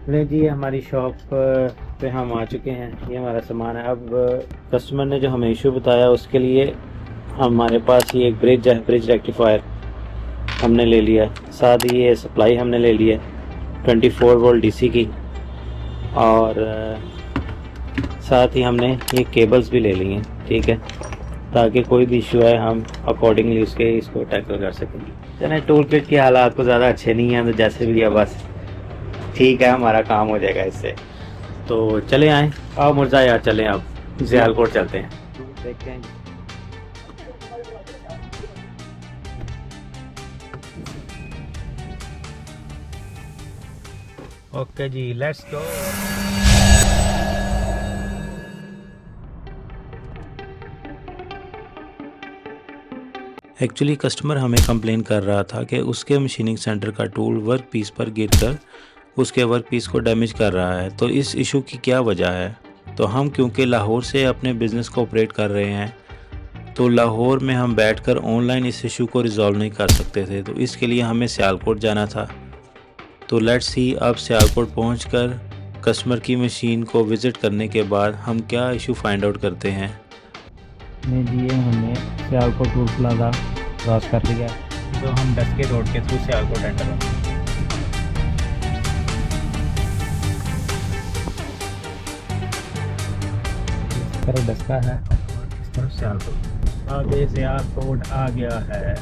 नहीं जी, हमारी शॉप पे हम आ चुके हैं। ये हमारा सामान है। अब कस्टमर ने जो हमें इशू बताया उसके लिए हमारे पास ये एक ब्रिज है, ब्रिज रेक्टिफायर हमने ले लिया है। साथ ही ये सप्लाई हमने ले ली है 24 वोल्ट डीसी की, और साथ ही हमने ये केबल्स भी ले ली हैं, ठीक है, ताकि कोई भी इशू है हम अकॉर्डिंगली इसको टैकल कर सकेंगे। चलें, टूल किट के हालात को ज़्यादा अच्छे नहीं हैं, तो जैसे भी है बस ठीक है, हमारा काम हो जाएगा इससे। तो चले आए, आओ मुर्जा यार, चलें अब सियालकोट चलते हैं, देखते हैं। ओके जी, लेट्स गो। एक्चुअली कस्टमर हमें कंप्लेन कर रहा था कि उसके मशीनिंग सेंटर का टूल वर्क पीस पर गिरकर उसके वर्क पीस को डैमेज कर रहा है। तो इस इशू की क्या वजह है? तो हम क्योंकि लाहौर से अपने बिज़नेस को ऑपरेट कर रहे हैं, तो लाहौर में हम बैठकर ऑनलाइन इस इशू को रिज़ॉल्व नहीं कर सकते थे, तो इसके लिए हमें सियालकोट जाना था। तो लेट्स सी, अब सियालकोट पहुंचकर कस्टमर की मशीन को विज़िट करने के बाद हम क्या इशू फाइंड आउट करते हैं। नहीं जी, ये हमने सियालकोट टूल प्लाजा क्रॉस कर लिया, तो हम डस्के रोड के थ्रू सियालकोट एंटर होंगे। इस तरफ डस्का है, इस तरफ सियालकोट। आगे सियालकोट आ गया है।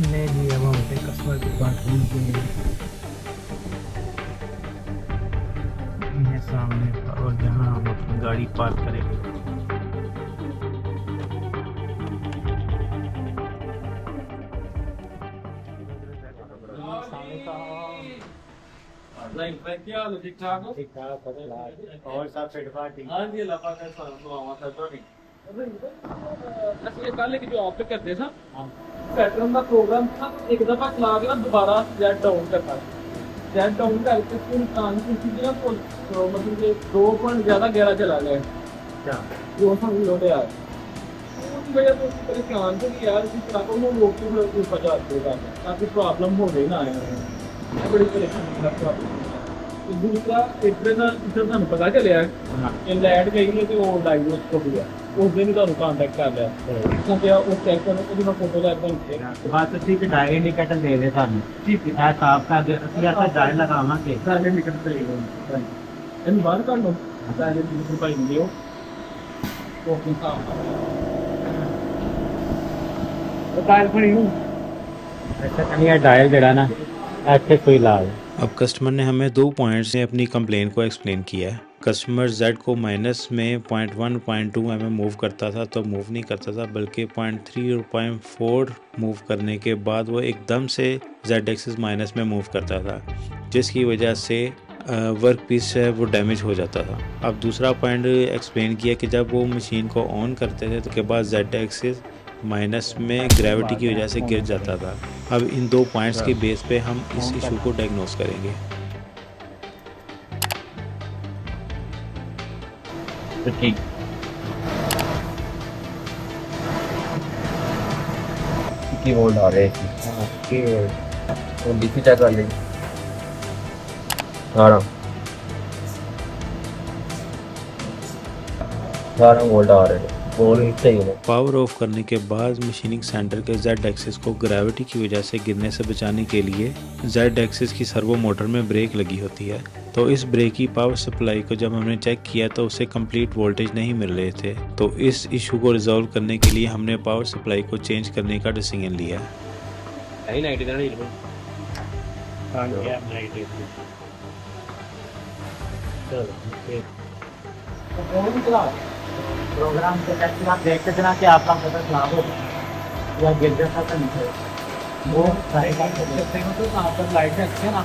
नहीं जी, अब हम अपने कस्टमर की बात कीजिए सामने, और जहाँ हम अपनी गाड़ी पार्क करेंगे। क्या हाल है? ठीक ठाक हो? ठीक ठाक, और सब फिट फाट ठीक? हाँ जी, अल्लाह पाक का दुआवां था तो नहीं। असली कल की जो आप करते था पैटर्न का प्रोग्राम था, एक दफा चला के ना दोबारा जेट डाउन करता है। जेट डाउन करके फिर नुकसान की चीज़ ना तो मतलब कि 2.11 चला गया। अच्छा, वो सब लोड यार उसकी वजह से उसकी परेशान थे कि यार इस तरह को वो रोक के फिर ऊपर जाते ताकि प्रॉब्लम हो गई ना आए। बड़ी परेशानी का प्रॉब्लम। दूसरा इधर ਤੁਹਾਨੂੰ ਪਤਾ ਚੱਲਿਆ ਕਿ ਲਾਈਟ ਗਈ ਹੈ ਤੇ ਉਹ ਡਾਇਗਨੋਸ ਹੋ ਗਿਆ। ਉਸ ਦਿਨ ਤੁਹਾਨੂੰ ਕੰਟੈਕਟ ਕਰ ਲਿਆ ਤਾਂ ਕਿ ਉਹ ਚੈੱਕ ਕਰੋ ਉਹਦੀ ਮੈਂ ਫੋਟੋ ਲੈ ਕੇ बस ठीक है, डायल इंडिकेटर दे दे सानू, ਠੀਕ ਹੈ है साफ कर दे, ਅਸੀਂ ऐसा डायल लगावांगे। ਸਾਰੇ ਨਿਕਟ ਤੇ ਇਹਨੂੰ ਬਾਹਰ ਕੱਢ ਲਓ ਸਾਰੇ ਨਿਕਟ ਭਾਈ ਨੂੰ ਦਿਓ ਉਹ ਕੀ ਸਾਫ ਉਹ ਕਾਲ ਫੜੀ ਨੂੰ ऐसा नहीं है, डायल जड़ा ना अच्छे कोई लाल। अब कस्टमर ने हमें 2 पॉइंट्स से अपनी कंप्लेन को एक्सप्लेन किया है। कस्टमर Z को माइनस में 0.1 0.2 mm मूव करता था तो मूव नहीं करता था, बल्कि 0.3 और 0.4 मूव करने के बाद वो एकदम से Z एक्सिस माइनस में मूव करता था, जिसकी वजह से वर्क पीस है वो डैमेज हो जाता था। अब दूसरा पॉइंट एक्सप्लेन किया कि जब वो मशीन को ऑन करते थे तो के बाद Z एक्सिस माइनस में ग्रेविटी की वजह से गिर जाता था। अब इन 2 पॉइंट्स के बेस पे हम इस इशू को डायग्नोस करेंगे। तो ठीक की वोल्ट आ रहे हैं और डीसी चेक कर लेंगे 12 वोल्ट आ रहे हैं। पावर ऑफ करने के बाद मशीनिंग सेंटर के Z एक्सिस को ग्रेविटी की वजह से गिरने से बचाने के लिए Z एक्सिस की सर्वो मोटर में ब्रेक लगी होती है। तो इस ब्रेक की पावर सप्लाई को जब हमने चेक किया तो उसे कंप्लीट वोल्टेज नहीं मिल रहे थे। तो इस इशू को रिजॉल्व करने के लिए हमने पावर सप्लाई को चेंज करने का डिसीजन लिया। प्रोग्राम के तहत आप देखते थे ना कि आपका मोटर खराब हो या गिर जाता था नीचे, वो सारे काम कर सकते हो। तो वहाँ पर लाइट रखते हैं ना,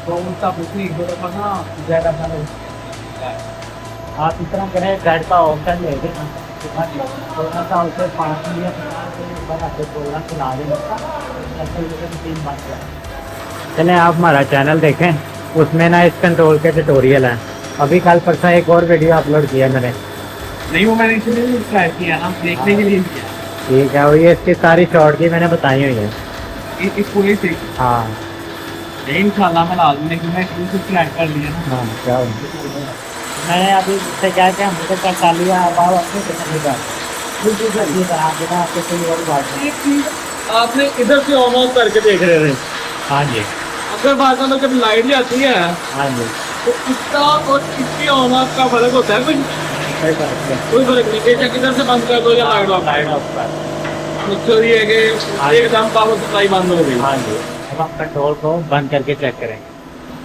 तो उसका बिल्कुल एक दो दफा ना ज़्यादा अपना आप इस तरह करें, गाइड का ऑप्शन ले देना, थोड़ा सा उसे 5 मिनट आपके प्रोग्राम चला देना। चलें, आप हमारा चैनल देखें, उसमें ना इस कंट्रोल के ट्यूटोरियल हैं। अभी कल परसों एक और वीडियो अपलोड किया मैंने। नहीं, वो मैंने इसलिए ट्राई किया ना देखने के लिए किया। ठीक है, वो ये इसकी सारी शॉर्ट की मैंने बताई हुई है। इसको ही ठीक। हाँ, इंशाल्लाह मैं लाजमी है कि मैं इसको सिलेक्ट कर लिया ना। हाँ क्या मैंने अभी इससे क्या क्या मुझे कर लिया, अब आप अपने कितने का बिल्कुल सर ये तरह के ना आपके कोई और बात नहीं। एक चीज आपने इधर से ऑन ऑफ करके देख रहे थे, हाँ जी अगर बात में जब लाइट जाती है हाँ जी तो इसका और इसकी ऑन ऑफ का फर्क होता है कुछ? सही बात है। कोई फर्क नहीं, बेशक इधर से बंद कर दो या लाइट ऑफ लाइट ऑफ कर। मकसद ये है कि एकदम पावर सप्लाई बंद हो गई। हाँ जी अब हम कंट्रोल को बंद करके चेक करेंगे,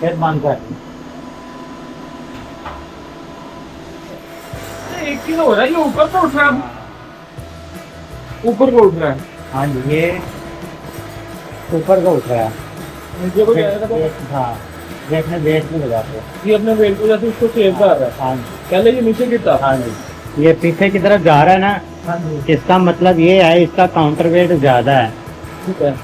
फिर बंद कर। एक चीज हो रहा है, ये ऊपर को उठ रहा है, ऊपर को उठ रहा है। हाँ जी ये ऊपर को उठ रहा है। नीचे को जाएगा तो हाँ ये अपने वेट में लगाते हैं। ये अपने वेट को जैसे उसको सेव कर रहा है। हाँ जी पहले ये नीचे गिरता। हाँ जी ये पीछे की तरफ जा रहा है ना, हाँ जी इसका मतलब ये है इसका काउंटर वेट ज्यादा है ठीक है।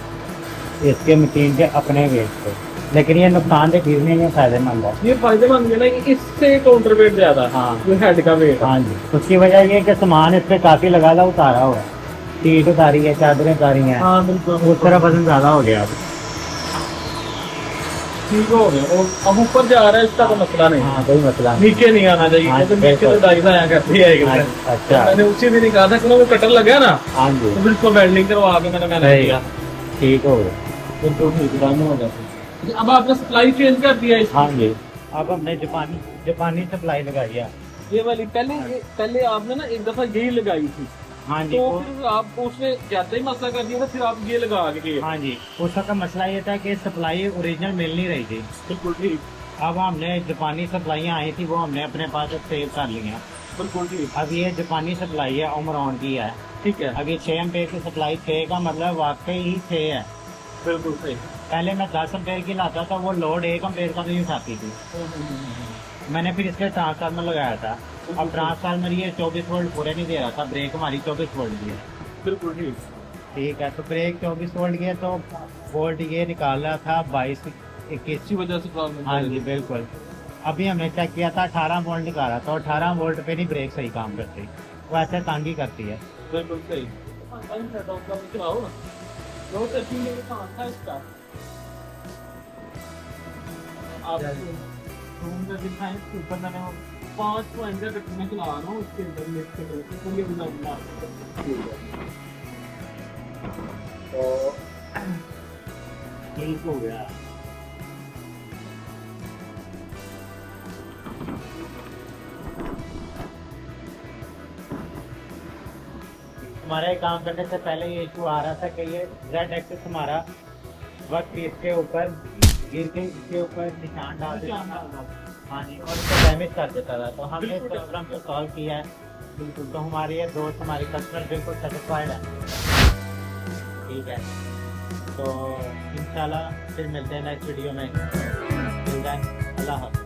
इसके मशीन के अपने वेट से, लेकिन ये नुकसान तो चीज नहीं है, फायदेमंद है। ये फायदेमंद है ना कि इससे काउंटर वेट ज्यादा है। हाँ जो हेड का वेट है। हाँ जी उसकी वजह ये है कि सामान इस पे काफी लगा उतारा हुआ है, सीट उतारी है, चादरें उतारी हैं, हाँ बिल्कुल उस तरह वजन ज्यादा हो गया अब। ठीक हो गया। और अब ऊपर जा रहा है, इसका तो मसला नहीं। हाँ कोई मसला नहीं। नीचे नहीं आना चाहिए हाँ, क्योंकि नीचे तो बिल्कुल। डाइस आया करती है एक हाँ दिन। जी, अच्छा मैंने उसी दिन ही कहा था कि कटर लगा ना हाँ जी तो बिल्कुल वेल्डिंग करवा के मैंने सही किया। ठीक हो गया। बिल्कुल ठीक काम हो जाता। अब आपने सप्लाई चेंज कर दिया इसकी। हाँ जी अब हमने जापानी सप्लाई लगाई है। ये वाली पहले आपने ना एक दफा यही लगाई थी, हाँ जी तो फिर आप उसने ज्यादा ही मसला कर दिया था, फिर आप ये लगा के गए। हाँ जी उस वक्त का मसला ये था कि सप्लाई ओरिजिनल मिल नहीं रही थी। बिल्कुल ठीक, अब हमने जापानी सप्लाइयाँ आई थी वो हमने अपने पास सेव कर ली हैं। बिल्कुल ठीक। अब ये जापानी सप्लाई है, ओमरॉन की है। ठीक है, अब ये 6 एम्पेयर की सप्लाई 6 का मतलब वाकई ही 6 है। बिल्कुल सही। पहले मैं 10 एम्पेयर की लाता था, वो लोड 1 एम्पेयर का नहीं उठाती थी। मैंने फिर इसके ट्रांसफार्मर लगाया था। अब ट्रांसफार्मर ये 24 वोल्ट पूरे नहीं दे रहा था, ब्रेक हमारी 24 वोल्ट की है। बिल्कुल ठीक। ठीक है तो ब्रेक 24 वोल्ट की है तो वोल्ट ये निकाल रहा था 22-21। इसी वजह से प्रॉब्लम। हाँ जी बिल्कुल। अभी हमने चेक किया था 18 वोल्ट निकाला रहा था, और 18 वोल्ट पे नहीं ब्रेक सही काम करती, वो ऐसे तंग ही करती है। बिल्कुल सही। चलाओ ना, बहुत अच्छी मेरे काम था इसका। आप रूम का दिखाएं, ऊपर मैंने 5 पॉइंट का कटने चला रहा हूँ, उसके अंदर मिक्स करके तो ये बना तो ठीक हो गया। हमारे काम करने से पहले ये इशू आ रहा था कि ये जेड एक्सिस हमारा वक्त इसके ऊपर गिर के इसके ऊपर निशान डाल देता था। हाँ जी और इसको डैमेज कर देता था, तो हमने इस प्रॉब्लम को सॉल्व किया है। बिल्कुल तो हमारे ये दोस्त हमारे कस्टमर बिल्कुल सेटिस्फाइड है। ठीक है तो इंशाल्लाह फिर मिलते हैं नेक्स्ट वीडियो में। अल्लाह हाफ़िज़।